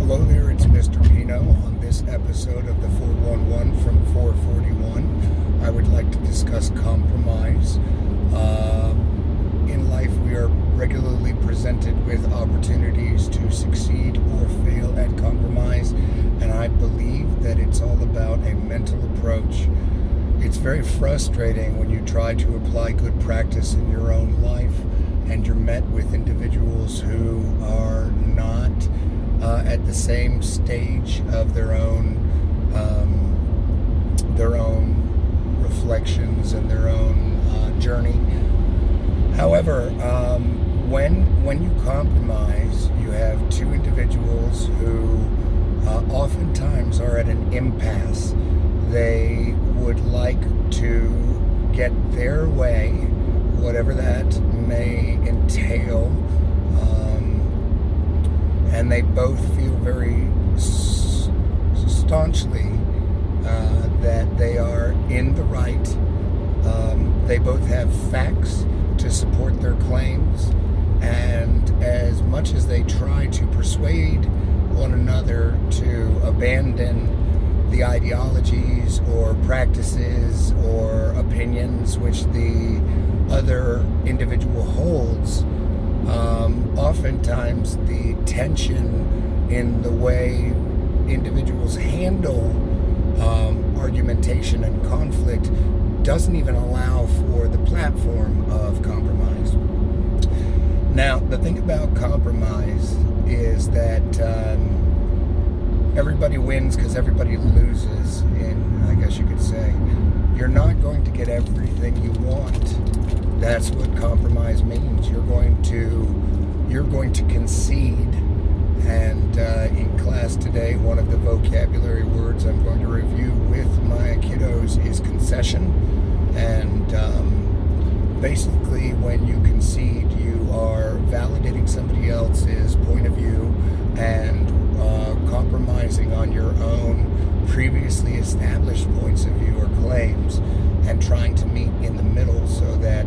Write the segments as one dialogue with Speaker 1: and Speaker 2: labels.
Speaker 1: Hello there, it's Mr. Pino. On this episode of the 411 from 441, I would like to discuss compromise. In life, we are regularly presented with opportunities to succeed or fail at compromise, and I believe that it's all about a mental approach. It's very frustrating when you try to apply good practice in your own life and you're met with individuals who are not at the same stage of their own reflections and their own journey. However, when you compromise, you have two individuals who oftentimes are at an impasse. They would like to get their way, whatever that may entail, and they both feel very staunchly that they are in the right. They both have facts to support their claims, and as much as they try to persuade one another to abandon the ideologies or practices or opinions which the other individual holds, oftentimes the tension in the way individuals handle argumentation and conflict doesn't even allow for the platform of compromise. Now, the thing about compromise is that everybody wins because everybody loses, I guess you could say. You're not going to get everything you want. That's what compromise means. You're going to concede. And in class today, one of the vocabulary words I'm going to review with my kiddos is concession. And basically, when you concede, you are validating somebody else's point of view and compromising on your own previously established points of view or claims, and trying to meet in the middle so that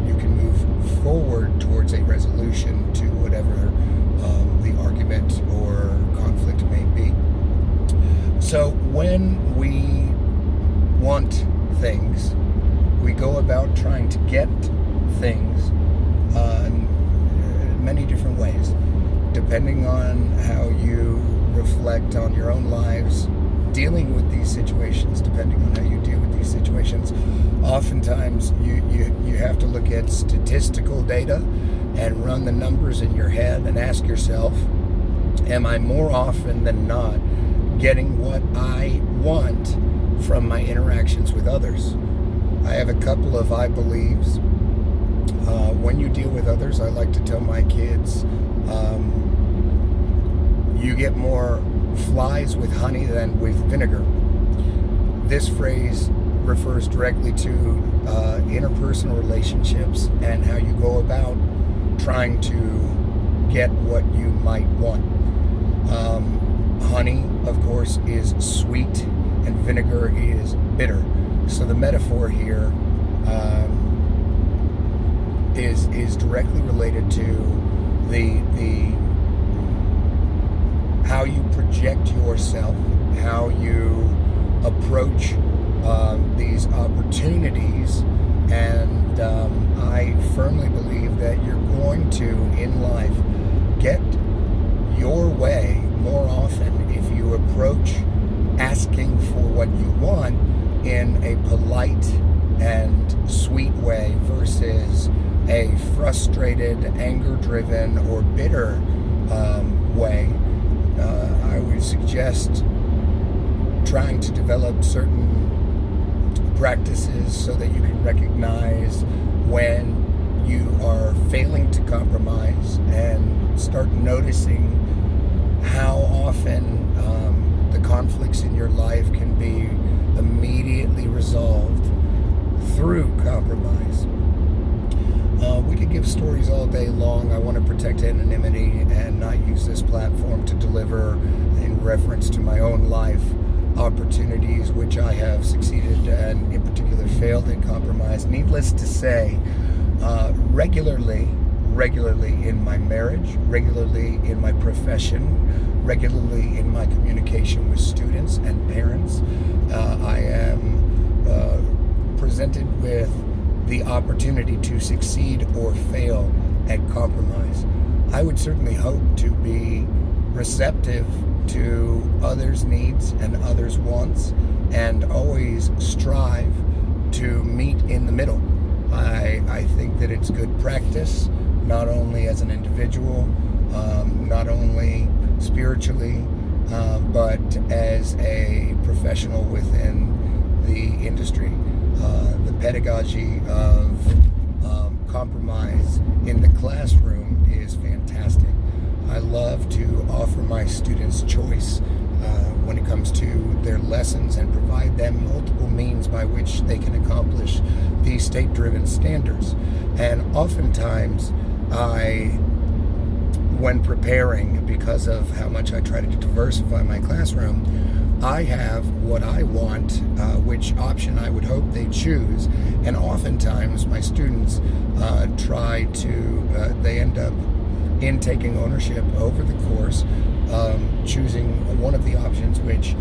Speaker 1: you can move forward towards a resolution to whatever the argument or conflict may be. So when we want things, we go about trying to get things in many different ways, depending on how you reflect on your own lives dealing with these situations. Depending on how you deal with these situations, oftentimes you have to look at statistical data and run the numbers in your head and ask yourself, am I more often than not getting what I want from my interactions with others? I have a couple of I believes. When you deal with others, I like to tell my kids, you get more flies with honey than with vinegar. This phrase refers directly to interpersonal relationships and how you go about trying to get what you might want. Honey, of course, is sweet and vinegar is bitter. So the metaphor here is directly related to the how you project yourself, how you approach these opportunities, and I firmly believe that you're going to, in life, get your way more often if you approach asking for what you want in a polite and sweet way versus a frustrated, anger-driven, or bitter way. I would suggest trying to develop certain practices so that you can recognize when you are failing to compromise and start noticing how often the conflicts in your life can be immediately resolved through compromise. We could give stories all day long. I want to protect anonymity and not use this platform to deliver in reference to my own life opportunities which I have succeeded and in particular failed in compromise. Needless to say, regularly regularly in my marriage, regularly in my profession, regularly in my communication with students and parents. I am presented with the opportunity to succeed or fail at compromise. I would certainly hope to be receptive to others' needs and others' wants, and always strive to meet in the middle. I think that it's good practice, not only as an individual, not only spiritually, but as a professional within the industry. The pedagogy of compromise in the classroom is fantastic. I love to offer my students choice when it comes to their lessons, and provide them multiple means by which they can accomplish these state-driven standards. And oftentimes, when preparing, because of how much I try to diversify my classroom, I have what I want, which option I would hope they choose. And oftentimes my students they end up in taking ownership over the course, choosing one of the options which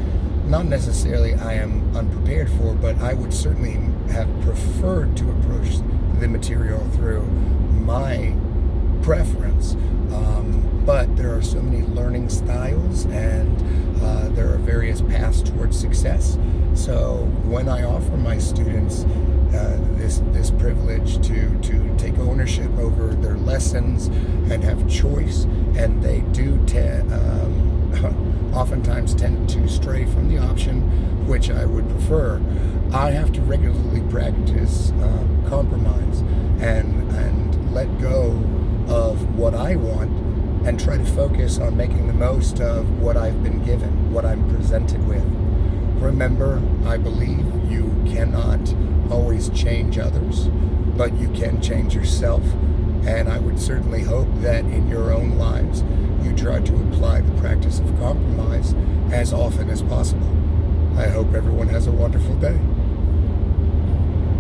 Speaker 1: not necessarily I am unprepared for, but I would certainly have preferred to approach the material through my preference. But there are so many learning styles, and there are various paths towards success. So when I offer my students this privilege to take ownership over their lessons and have choice, and they do oftentimes tend to stray from the option which I would prefer, I have to regularly practice compromise and let go of what I want, and try to focus on making the most of what I've been given, what I'm presented with. Remember, I believe you cannot always change others, but you can change yourself. And I would certainly hope that in your own lives, you try to apply the practice of compromise as often as possible. I hope everyone has a wonderful day.